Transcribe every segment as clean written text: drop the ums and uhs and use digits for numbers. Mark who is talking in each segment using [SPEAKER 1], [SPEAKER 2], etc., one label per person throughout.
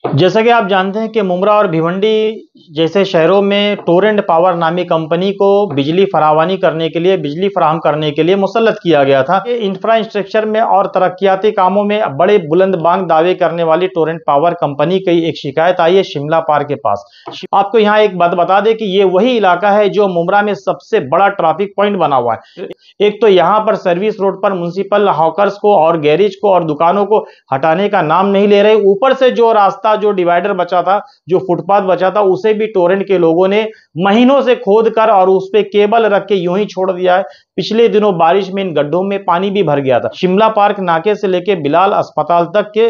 [SPEAKER 1] जैसा कि आप जानते हैं कि मुमरा और भिवंडी जैसे शहरों में टोरेंट पावर नामी कंपनी को बिजली फरावानी करने के लिए, बिजली फराहम करने के लिए मुसल्लत किया गया था। इंफ्रास्ट्रक्चर में और तरक्याती कामों में बड़े बुलंदबांग दावे करने वाली टोरेंट पावर कंपनी की एक शिकायत आई है शिमला पार्क के पास। आपको यहाँ एक बात बता दें कि ये वही इलाका है जो मुमरा में सबसे बड़ा ट्रैफिक पॉइंट बना हुआ है। एक तो यहाँ पर सर्विस रोड पर म्युनिसिपल हॉकर्स को और गैरेज को और दुकानों को हटाने का नाम नहीं ले रहे। ऊपर से जो रास्ता, जो डिवाइडर बचा था, जो फुटपाथ बचा था, उसे भी टोरेंट के लोगों ने महीनों से खोद कर और उस पे केबल रख के यूं ही छोड़ दिया है। पिछले दिनों बारिश में इन गड्ढों में पानी भी भर गया था। शिमला पार्क नाके से लेके बिलाल अस्पताल तक के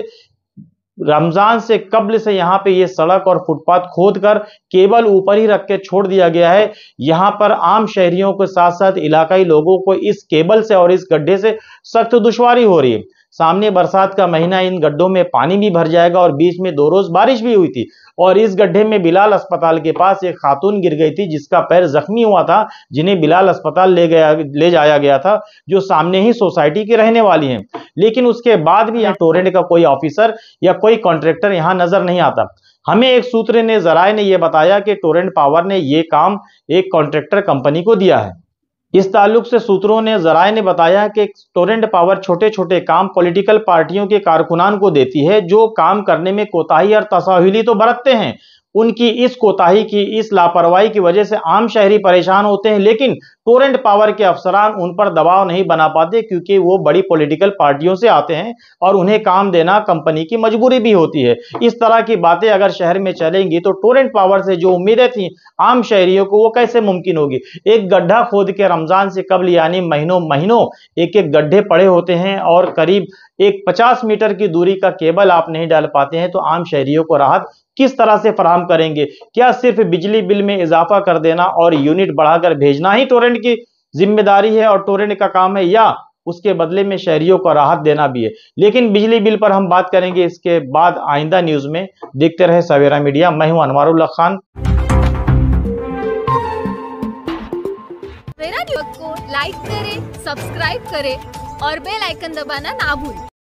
[SPEAKER 1] रमजान से कब्ल से यहाँ पे ये सड़क और फुटपाथ खोद कर केबल ऊपर ही रख के छोड़ दिया गया है। यहाँ पर आम शहरियों के साथ साथ इलाकाई लोगों को इस केबल से और इस गड्ढे से सख्त दुश्वारी हो रही है। सामने बरसात का महीना, इन गड्ढों में पानी भी भर जाएगा और बीच में 2 रोज बारिश भी हुई थी और इस गड्ढे में बिलाल अस्पताल के पास एक खातून गिर गई थी जिसका पैर जख्मी हुआ था, जिन्हें बिलाल अस्पताल ले जाया गया था, जो सामने ही सोसाइटी के रहने वाली हैं। लेकिन उसके बाद भी यहाँ टोरेंट का कोई ऑफिसर या कोई कॉन्ट्रैक्टर यहाँ नजर नहीं आता। हमें एक सूत्र ने, जराए ने यह बताया कि टोरेंट पावर ने यह काम एक कॉन्ट्रैक्टर कंपनी को दिया है। इस ताल्लुक से सूत्रों ने, जराए ने बताया कि टोरेंट पावर छोटे छोटे काम पॉलिटिकल पार्टियों के कारकुनान को देती है जो काम करने में कोताही और तसाहुली तो बरतते हैं। उनकी इस कोताही की, इस लापरवाही की वजह से आम शहरी परेशान होते हैं, लेकिन टोरेंट पावर के अफसरान उन पर दबाव नहीं बना पाते क्योंकि वो बड़ी पॉलिटिकल पार्टियों से आते हैं और उन्हें काम देना कंपनी की मजबूरी भी होती है। इस तरह की बातें अगर शहर में चलेंगी तो टोरेंट पावर से जो उम्मीदें थी आम शहरियों को, वो कैसे मुमकिन होगी। एक गड्ढा खोद के रमजान से कबल यानी महीनों महीनों एक एक गड्ढे पड़े होते हैं और करीब एक 50 मीटर की दूरी का केबल आप नहीं डाल पाते हैं, तो आम शहरियों को राहत किस तरह से फराहम करेंगे। क्या सिर्फ बिजली बिल में इजाफा कर देना और यूनिट बढ़ाकर भेजना ही टोरेंट की जिम्मेदारी है और टोरेंट का काम है, या उसके बदले में शहरियों को राहत देना भी है। लेकिन बिजली बिल पर हम बात करेंगे इसके बाद आइंदा न्यूज में। देखते रहे सवेरा मीडिया। मैं हूं अनवारुल्लाह खान।
[SPEAKER 2] सवेरा न्यूज को लाइक करें, सब्सक्राइब करें और बेल आइकन दबाना ना भूलें।